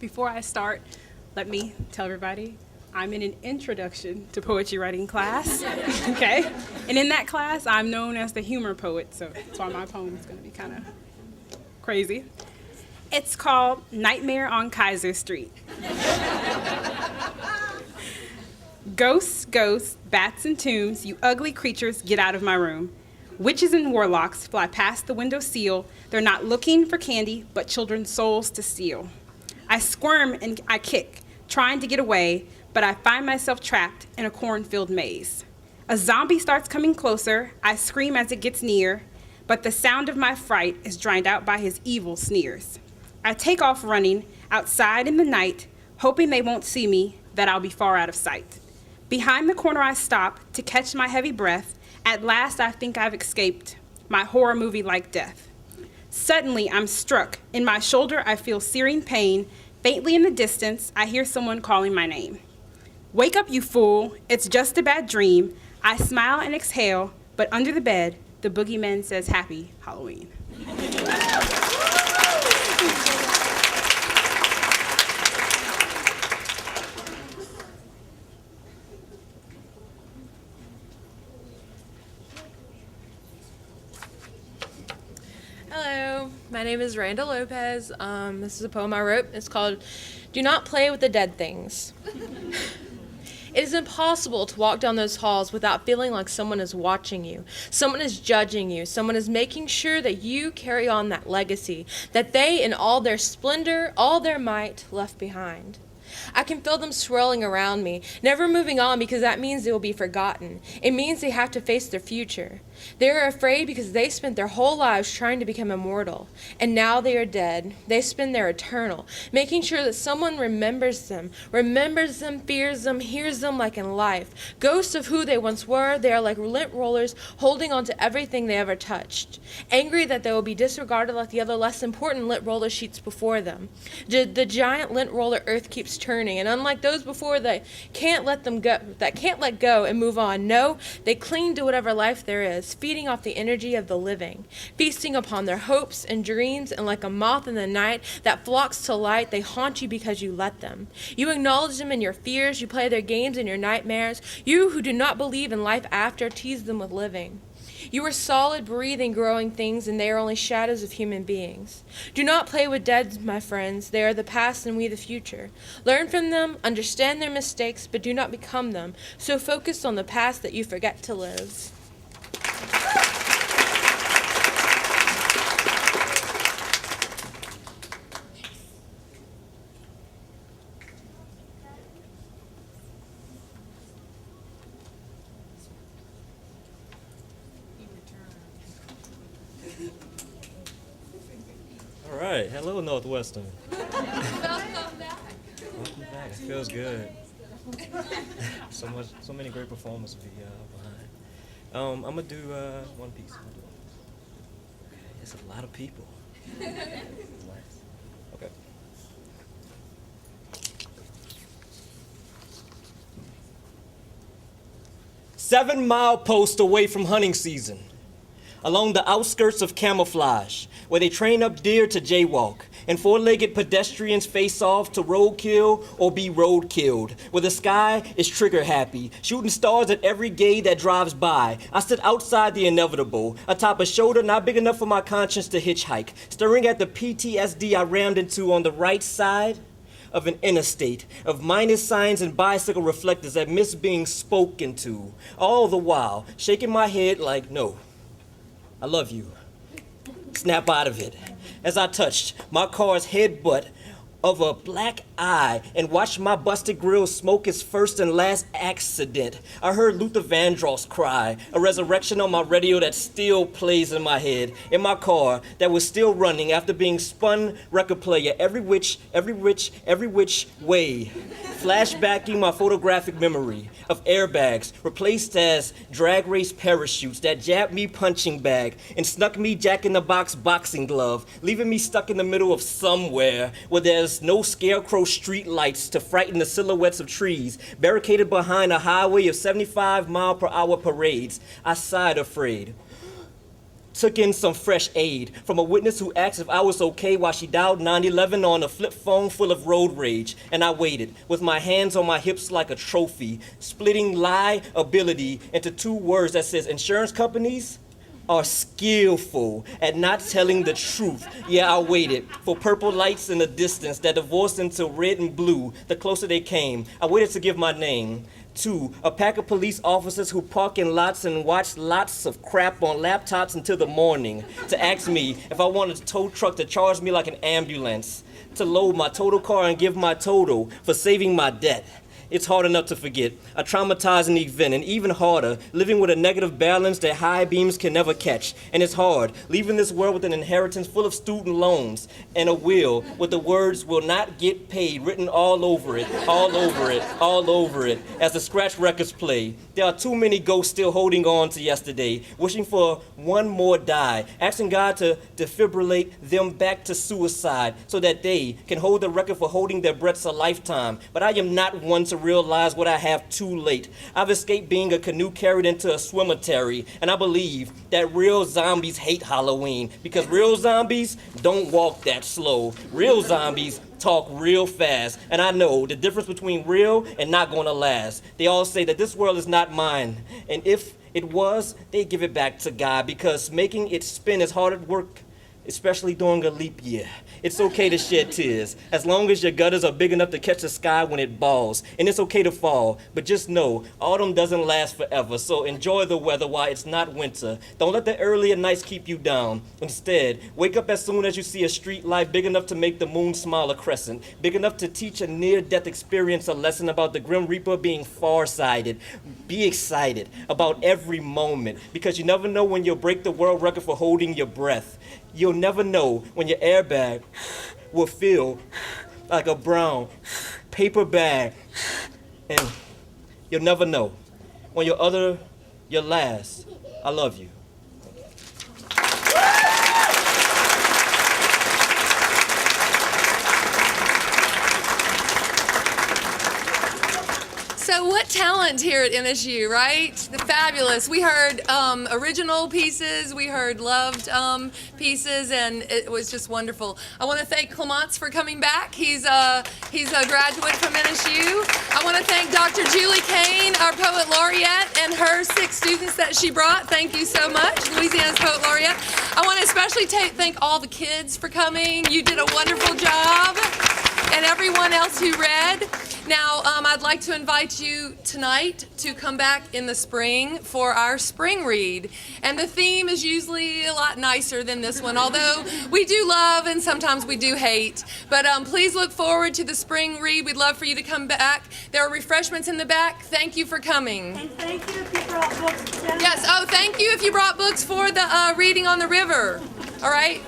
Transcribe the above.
Before I start, let me tell everybody I'm in an introduction to poetry writing class, okay? And in that class, I'm known as the humor poet, so that's why my poem is going to be kind of crazy. It's called Nightmare on Kaiser Street. Ghosts, ghosts, bats, and tombs, you ugly creatures, get out of my room. Witches and warlocks fly past the window sill. They're not looking for candy, but children's souls to steal. I squirm and I kick, trying to get away, but I find myself trapped in a cornfield maze. A zombie starts coming closer. I scream as it gets near, but the sound of my fright is drowned out by his evil sneers. I take off running outside in the night, hoping they won't see me, that I'll be far out of sight. Behind the corner I stop to catch my heavy breath. At last I think I've escaped my horror movie-like death. Suddenly I'm struck. In my shoulder I feel searing pain. Faintly in the distance I hear someone calling my name. Wake up, you fool. It's just a bad dream. I smile and exhale, but under the bed, the boogeyman says Happy Halloween. Hello, my name is Randa Lopez. This is a poem I wrote. It's called Do Not Play with the Dead Things. It is impossible to walk down those halls without feeling like someone is watching you, someone is judging you, someone is making sure that you carry on that legacy, that they in all their splendor, all their might, left behind. I can feel them swirling around me, never moving on because that means they will be forgotten. It means they have to face their future. They are afraid because they spent their whole lives trying to become immortal, and now they are dead. They spend their eternal, making sure that someone remembers them, fears them, hears them like in life. Ghosts of who they once were, they are like lint rollers holding on to everything they ever touched, angry that they will be disregarded like the other less important lint roller sheets before them. The giant lint roller earth keeps turning, and unlike those before, they can't let go and move on. No, they cling to whatever life there is, feeding off the energy of the living, feasting upon their hopes and dreams, and like a moth in the night that flocks to light, they haunt you because you let them. You acknowledge them in your fears, you play their games in your nightmares. You who do not believe in life after, tease them with living. You are solid, breathing, growing things, and they are only shadows of human beings. Do not play with dead, my friends. They are the past and we the future. Learn from them, understand their mistakes, but do not become them. So focus on the past that you forget to live. All right, hello Northwestern. Welcome back. Welcome back. It feels good. So many great performances behind. I'm gonna do one piece. Okay, it's a lot of people. Okay. 7-mile post away from hunting season, along the outskirts of camouflage, where they train up deer to jaywalk, and four-legged pedestrians face off to roadkill or be road-killed, where the sky is trigger-happy, shooting stars at every gay that drives by. I sit outside the inevitable, atop a shoulder not big enough for my conscience to hitchhike, staring at the PTSD I rammed into on the right side of an interstate, of minus signs and bicycle reflectors that miss being spoken to, all the while shaking my head like, no, I love you. Snap out of it. As I touched my car's headbutt of a black eye and watched my busted grill smoke its first and last accident, I heard Luther Vandross cry, a resurrection on my radio that still plays in my head, in my car that was still running after being spun record player every which way, flashbacking my photographic memory of airbags replaced as drag race parachutes that jabbed me punching bag and snuck me jack-in-the-box boxing glove, leaving me stuck in the middle of somewhere where there's no scarecrow street lights to frighten the silhouettes of trees, barricaded behind a highway of 75-mile-per-hour parades. I sighed afraid. took in some fresh aid from a witness who asked if I was okay while she dialed 911 on a flip phone full of road rage. And I waited, with my hands on my hips like a trophy, splitting liability into two words that says insurance companies are skillful at not telling the truth. Yeah, I waited for purple lights in the distance that divorced into red and blue the closer they came. I waited to give my name. 2, a pack of police officers who park in lots and watch lots of crap on laptops until the morning to ask me if I wanted a tow truck to charge me like an ambulance, to load my total car and give my total for saving my debt. It's hard enough to forget a traumatizing event, and even harder, living with a negative balance that high beams can never catch. And it's hard, leaving this world with an inheritance full of student loans and a will with the words "will not get paid" written all over it, all over it, all over it, as the scratch records play. There are too many ghosts still holding on to yesterday, wishing for one more die, asking God to defibrillate them back to suicide so that they can hold the record for holding their breaths a lifetime. But I am not one to realize what I have too late. I've escaped being a canoe carried into a cemetery, and I believe that real zombies hate Halloween because real zombies don't walk that slow. Real zombies talk real fast, and I know the difference between real and not going to last. They all say that this world is not mine, and if it was, they give it back to God because making it spin is hard work, especially during a leap year. It's okay to shed tears, as long as your gutters are big enough to catch the sky when it balls. And it's okay to fall, but just know, autumn doesn't last forever, so enjoy the weather while it's not winter. Don't let the earlier nights keep you down. Instead, wake up as soon as you see a street light big enough to make the moon smile a crescent, big enough to teach a near-death experience a lesson about the Grim Reaper being far-sighted. Be excited about every moment, because you never know when you'll break the world record for holding your breath. You'll never know when your airbag will feel like a brown paper bag. And you'll never know when your last. I love you. So what talent here at MSU, right? The fabulous. We heard original pieces, we heard loved pieces, and it was just wonderful. I want to thank Clements for coming back. He's a graduate from MSU. I want to thank Dr. Julie Kane, our Poet Laureate, and her 6 students that she brought. Thank you so much, Louisiana's Poet Laureate. I want to especially thank all the kids for coming. You did a wonderful job. And everyone else who read. Now, I'd like to invite you tonight to come back in the spring for our spring read. And the theme is usually a lot nicer than this one, although we do love and sometimes we do hate. But please look forward to the spring read. We'd love for you to come back. There are refreshments in the back. Thank you for coming. And thank you if you brought books. Yes, oh, thank you if you brought books for the reading on the river. All right.